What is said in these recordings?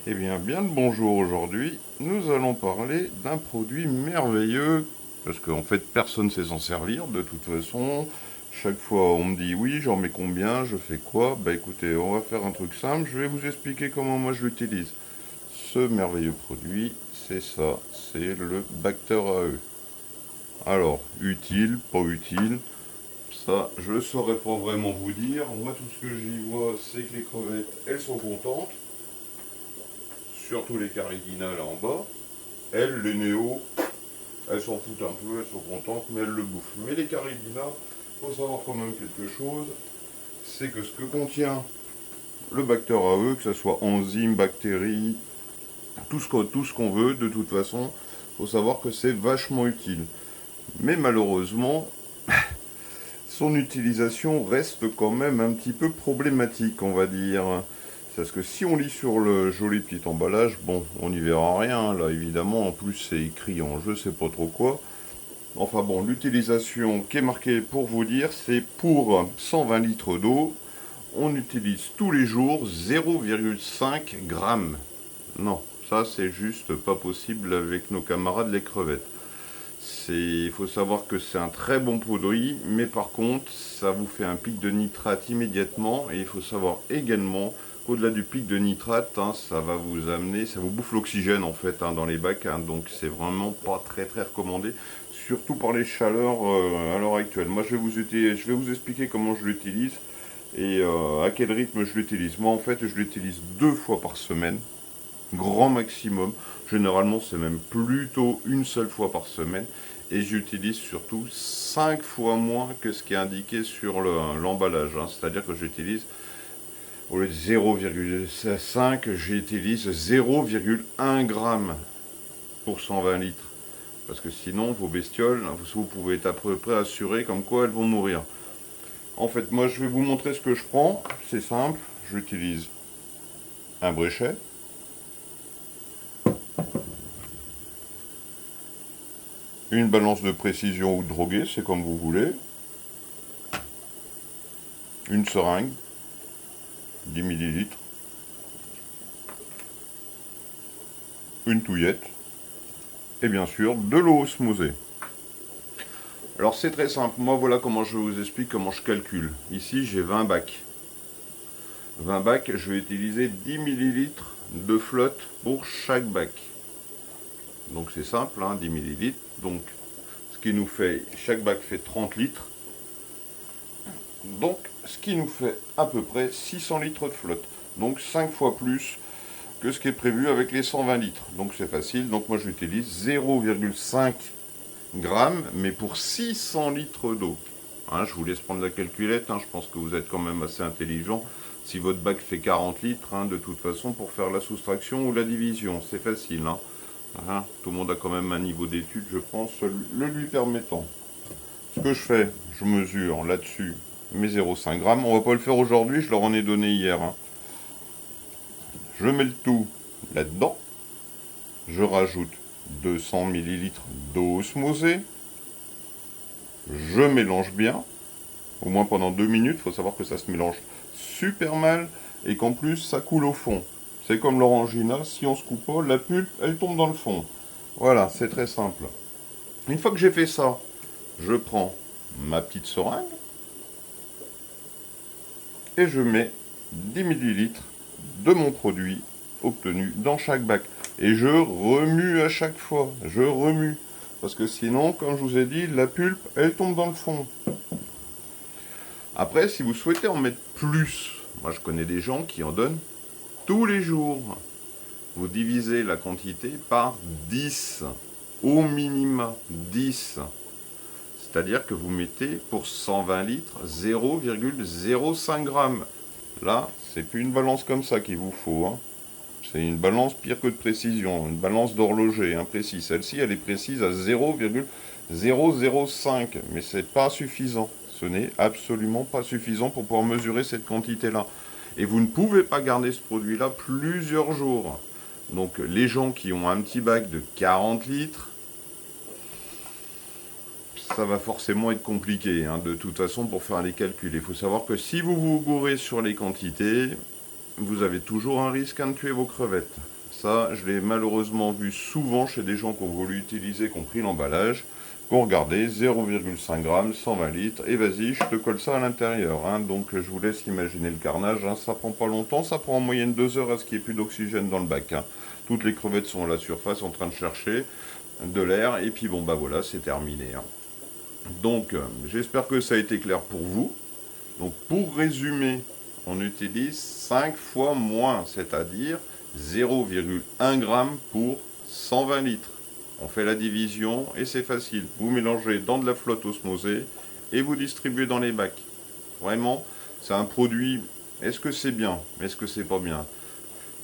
Eh bien le bonjour aujourd'hui, nous allons parler d'un produit merveilleux, parce qu'en fait personne ne sait s'en servir de toute façon. Chaque fois on me dit oui, j'en mets combien, je fais quoi. Bah écoutez, on va faire un truc simple, je vais vous expliquer comment moi je l'utilise. Ce merveilleux produit, c'est ça, c'est le Bacter AE. Alors, utile, pas utile, ça je ne saurais pas vraiment vous dire. Moi tout ce que j'y vois, c'est que les crevettes, elles sont contentes. Surtout les caridina là en bas. Elles, les néos, elles s'en foutent un peu, elles sont contentes, mais elles le bouffent. Mais les caridina, il faut savoir quand même quelque chose, c'est que ce que contient le Bacter AE, que ce soit enzymes, bactéries, tout ce qu'on veut, de toute façon, il faut savoir que c'est vachement utile. Mais malheureusement, son utilisation reste quand même un petit peu problématique, on va dire. Parce que si on lit sur le joli petit emballage, bon, on n'y verra rien, là, évidemment. En plus, c'est écrit en je sais pas trop quoi. Enfin bon, l'utilisation qui est marquée pour vous dire, c'est pour 120 litres d'eau, on utilise tous les jours 0,5 grammes. Non, ça c'est juste pas possible avec nos camarades les crevettes. Il faut savoir que c'est un très bon produit, mais par contre, ça vous fait un pic de nitrate immédiatement. Et il faut savoir également qu'au-delà du pic de nitrate, ça va vous amener, ça vous bouffe l'oxygène en fait dans les bacs. Donc c'est vraiment pas très très recommandé, surtout par les chaleurs à l'heure actuelle. Moi je vais vous expliquer comment je l'utilise et à quel rythme je l'utilise. Moi en fait, je l'utilise 2 fois par semaine, grand maximum. Généralement, c'est même plutôt une seule fois par semaine. Et j'utilise surtout 5 fois moins que ce qui est indiqué sur l'emballage. C'est-à-dire que j'utilise, au lieu de 0,5, j'utilise 0,1 g pour 120 litres. Parce que sinon, vos bestioles, vous pouvez être à peu près assuré comme quoi elles vont mourir. En fait, moi, je vais vous montrer ce que je prends. C'est simple. J'utilise un bréchet, une balance de précision ou de drogué, c'est comme vous voulez, une seringue, 10 millilitres, une touillette, et bien sûr de l'eau osmosée. Alors c'est très simple, moi voilà comment je vous explique comment je calcule. Ici j'ai 20 bacs. 20 bacs, je vais utiliser 10 millilitres de flotte pour chaque bac. Donc c'est simple, 10 millilitres. Donc ce qui nous fait, chaque bac fait 30 litres. Donc ce qui nous fait à peu près 600 litres de flotte. Donc 5 fois plus que ce qui est prévu avec les 120 litres. Donc c'est facile, donc moi j'utilise 0,5 grammes, mais pour 600 litres d'eau. Je vous laisse prendre la calculette, je pense que vous êtes quand même assez intelligent. Si votre bac fait 40 litres, de toute façon, pour faire la soustraction ou la division, c'est facile. Tout le monde a quand même un niveau d'étude, je pense, le lui permettant. Ce que je fais, je mesure là-dessus mes 0,5 grammes. On va pas le faire aujourd'hui, je leur en ai donné hier. Je mets le tout là-dedans. Je rajoute 200 millilitres d'eau osmosée. Je mélange bien, au moins pendant 2 minutes. Il faut savoir que ça se mélange super mal et qu'en plus ça coule au fond. C'est comme l'orangina, si on se coupe pas, la pulpe elle tombe dans le fond. Voilà, c'est très simple. Une fois que j'ai fait ça, je prends ma petite seringue et je mets 10 millilitres de mon produit obtenu dans chaque bac. Et je remue à chaque fois. Je remue. Parce que sinon, comme je vous ai dit, la pulpe, elle tombe dans le fond. Après, si vous souhaitez en mettre plus, moi je connais des gens qui en donnent tous les jours. Vous divisez la quantité par 10. Au minima 10. C'est-à-dire que vous mettez pour 120 litres 0,05 grammes. Là, c'est plus une balance comme ça qu'il vous faut. C'est une balance pire que de précision, une balance d'horloger précis. Celle-ci, elle est précise à 0,005, mais c'est pas suffisant. Ce n'est absolument pas suffisant pour pouvoir mesurer cette quantité-là. Et vous ne pouvez pas garder ce produit-là plusieurs jours. Donc les gens qui ont un petit bac de 40 litres, ça va forcément être compliqué, de toute façon, pour faire les calculs. Il faut savoir que si vous vous gourrez sur les quantités, vous avez toujours un risque de tuer vos crevettes. Ça, je l'ai malheureusement vu souvent chez des gens qui ont voulu utiliser, qui ont pris l'emballage, qui ont regardé 0,5 g, 120 litres, et vas-y, je te colle ça à l'intérieur. Hein. Donc je vous laisse imaginer le carnage, hein. Ça prend pas longtemps, ça prend en moyenne 2 heures à ce qu'il n'y ait plus d'oxygène dans le bac. Hein. Toutes les crevettes sont à la surface en train de chercher de l'air, et puis bon bah voilà, c'est terminé. Hein. Donc j'espère que ça a été clair pour vous. Donc pour résumer, on utilise 5 fois moins, c'est-à-dire 0,1 g pour 120 litres. On fait la division et c'est facile. Vous mélangez dans de la flotte osmosée et vous distribuez dans les bacs. Vraiment, c'est un produit. Est-ce que c'est bien? Est-ce que c'est pas bien?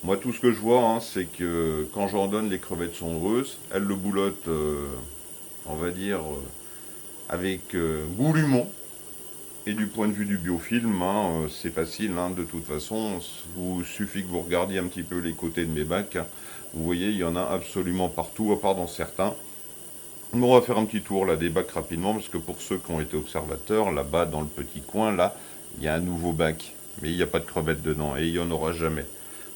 Moi, tout ce que je vois, hein, c'est que quand j'en donne, les crevettes sont heureuses. Elles le boulottent, on va dire, avec goulûment. Et du point de vue du biofilm, hein, c'est facile, hein, de toute façon. Il suffit que vous regardiez un petit peu les côtés de mes bacs. Vous voyez, il y en a absolument partout, à part dans certains. On va faire un petit tour là des bacs rapidement, parce que pour ceux qui ont été observateurs, là-bas dans le petit coin, là, il y a un nouveau bac. Mais il n'y a pas de crevettes dedans, et il n'y en aura jamais.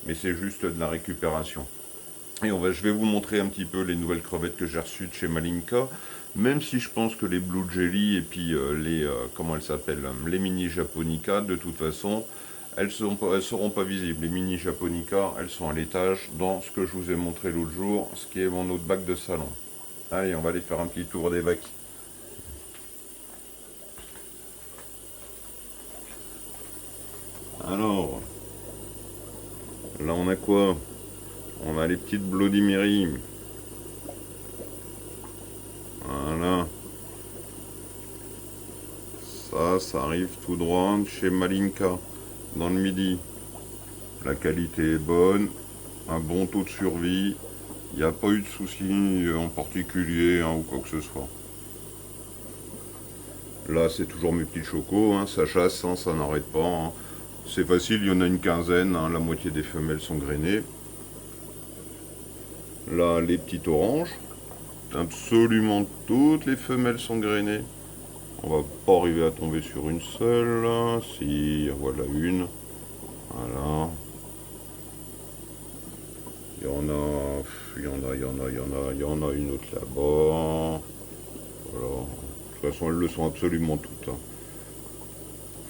Mais c'est juste de la récupération. Et je vais vous montrer un petit peu les nouvelles crevettes que j'ai reçues de chez Malinka. Même si je pense que les Blue Jelly et puis comment elles s'appellent, les Mini Japonica, de toute façon, elles seront pas visibles. Les Mini Japonica, elles sont à l'étage dans ce que je vous ai montré l'autre jour, ce qui est mon autre bac de salon. Allez, on va aller faire un petit tour des bacs. Alors, là on a quoi? On a les petites Bloody Mary. Voilà. Ça arrive tout droit de chez Malinka, dans le Midi. La qualité est bonne, un bon taux de survie. Il n'y a pas eu de soucis en particulier, hein, ou quoi que ce soit. Là, c'est toujours mes petits chocos, hein, ça chasse, hein, ça n'arrête pas. Hein. C'est facile, il y en a une quinzaine, hein, la moitié des femelles sont grainées. Là, les petites oranges. Absolument toutes les femelles sont grainées. On va pas arriver à tomber sur une seule. Là. Si, voilà une. Voilà. Il y en a, il y en a une autre là-bas. Voilà. De toute façon, elles le sont absolument toutes. Hein.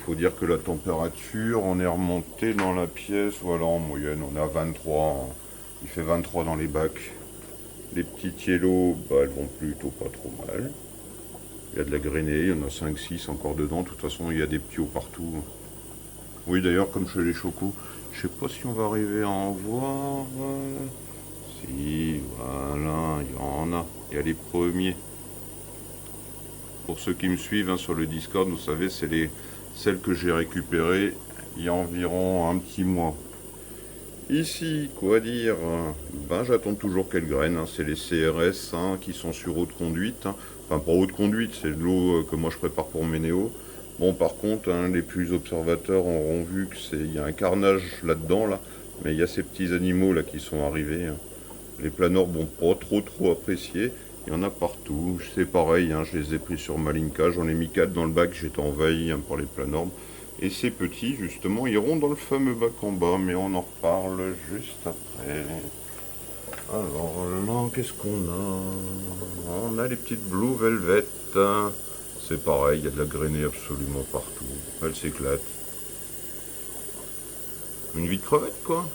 Faut dire que la température, on est remonté dans la pièce, voilà, en moyenne, on est à 23. Hein. Il fait 23 dans les bacs. Les petites yellow, bah, elles vont plutôt pas trop mal. Il y a de la grainée, il y en a 5-6 encore dedans. De toute façon, il y a des petits partout. Oui, d'ailleurs, comme chez les chocos, je sais pas si on va arriver à en voir. Si, voilà, il y en a. Il y a les premiers. Pour ceux qui me suivent hein, sur le Discord, vous savez, c'est celles que j'ai récupérées il y a environ un petit mois. Ici, quoi dire? Ben, j'attends toujours qu'elles graines. Hein. C'est les CRS hein, qui sont sur eau de conduite. Hein. Enfin, pas eau de conduite, c'est de l'eau que moi je prépare pour mes néos. Bon, par contre, hein, les plus observateurs auront vu que il y a un carnage là-dedans, là. Mais il y a ces petits animaux là qui sont arrivés. Hein. Les planeurs vont pas trop apprécier. Il y en a partout. C'est pareil, hein, je les ai pris sur Malinka. J'en ai mis 4 dans le bac. J'étais en veille hein, pour les planorbes. Et ces petits, justement, iront dans le fameux bac en bas, mais on en reparle juste après. Alors là, qu'est-ce qu'on a? On a les petites Blue Velvet. C'est pareil, il y a de la grainée absolument partout. Elle s'éclate. Une vie de crevette, quoi.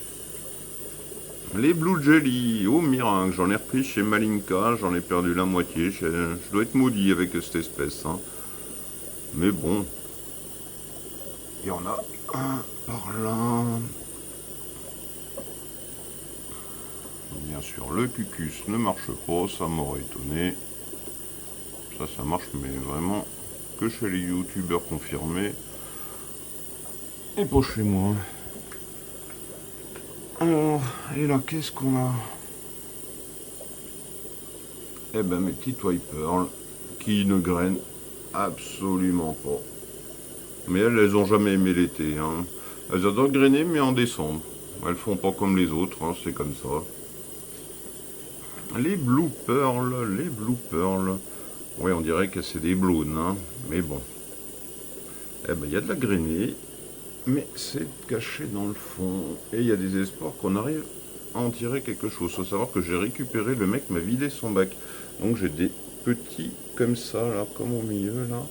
Les Blue Jelly, oh miracle, j'en ai repris chez Malinka, j'en ai perdu la moitié. Je dois être maudit avec cette espèce. Hein. Mais bon, il y en a un par là. Bien sûr, le cucus ne marche pas, ça m'aurait étonné. Ça marche, mais vraiment que chez les youtubeurs confirmés. Et pas chez moi. Alors, et là, qu'est-ce qu'on a? Eh ben, mes petites white pearls qui ne grainent absolument pas. Mais elles ont jamais aimé l'été. Hein. Elles adorent grainer, mais en décembre. Elles font pas comme les autres, hein, c'est comme ça. Les blue pearls. Oui, on dirait que c'est des blondes, hein, mais bon. Eh ben, il y a de la grainée, mais c'est caché dans le fond. Et il y a des espoirs qu'on arrive en tirer quelque chose. Il faut savoir que j'ai récupéré, le mec m'a vidé son bac. Donc j'ai des petits comme ça, là, comme au milieu, là.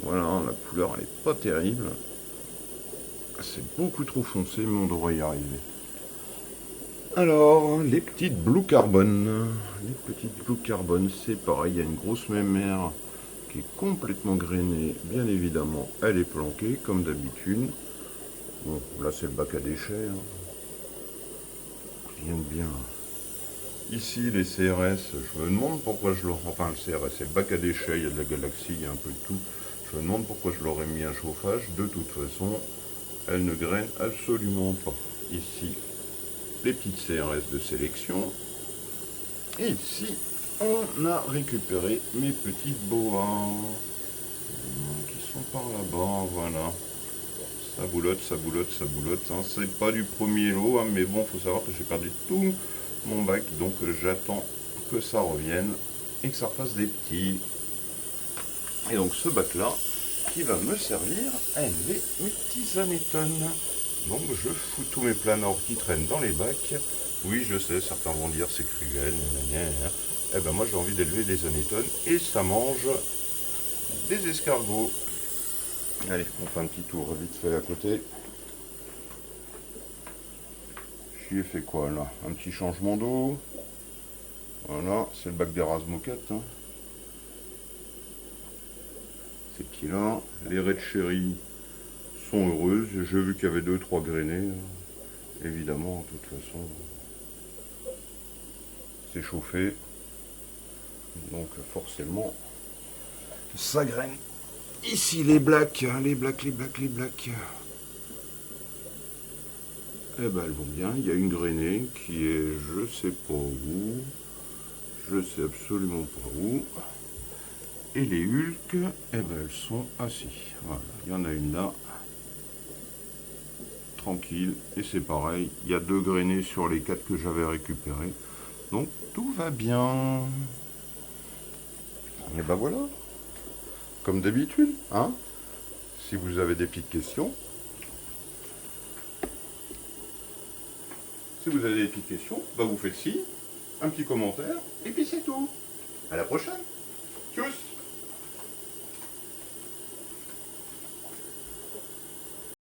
Voilà, la couleur, elle est pas terrible. C'est beaucoup trop foncé, mais on devrait y arriver. Alors, les petites Blue Carbon. Les petites Blue Carbon, c'est pareil, il y a une grosse mémère qui est complètement grainée, bien évidemment. Elle est planquée, comme d'habitude. Bon, là c'est le bac à déchets. Hein. Rien de bien. Ici, les CRS, je me demande pourquoi je leur... Enfin, le CRS, c'est le bac à déchets, il y a de la galaxie, il y a un peu de tout. Je me demande pourquoi je leur ai mis un chauffage. De toute façon, elles ne grainent absolument pas. Ici, les petites CRS de sélection. Et ici, on a récupéré mes petites boas qui sont par là-bas, voilà. Ça boulotte, ça boulotte, ça boulotte. Hein. C'est pas du premier lot, hein, mais bon, faut savoir que j'ai perdu tout mon bac, donc j'attends que ça revienne et que ça refasse des petits. Et donc ce bac-là, qui va me servir à élever mes petits anétones. Donc je fous tous mes planeurs qui traînent dans les bacs. Oui, je sais, certains vont dire c'est cruel, hein. Eh ben moi j'ai envie d'élever des anétones et ça mange des escargots. Allez, on fait un petit tour vite fait à côté. J'y ai fait quoi là? Un petit changement d'eau. Voilà, c'est le bac des Moquette. Hein. Ces petits-là. Les Red Cherry sont heureuses. J'ai vu qu'il y avait 2-3 grainés. Hein. Évidemment, de toute façon, c'est chauffé. Donc forcément, ça graine. Ici les blacks, les blacks. Eh ben elles vont bien. Il y a une grainée qui est je sais pas où. Je sais absolument pas où. Et les Hulk, eh ben elles sont assis. Voilà, il y en a une là. Tranquille. Et c'est pareil, il y a 2 grainés sur les 4 que j'avais récupérés. Donc tout va bien. Et ben voilà. Comme d'habitude, hein. Si vous avez des petites questions. Si vous avez des petites questions, bah vous faites ci, un petit commentaire, et puis c'est tout. À la prochaine. Tchuss.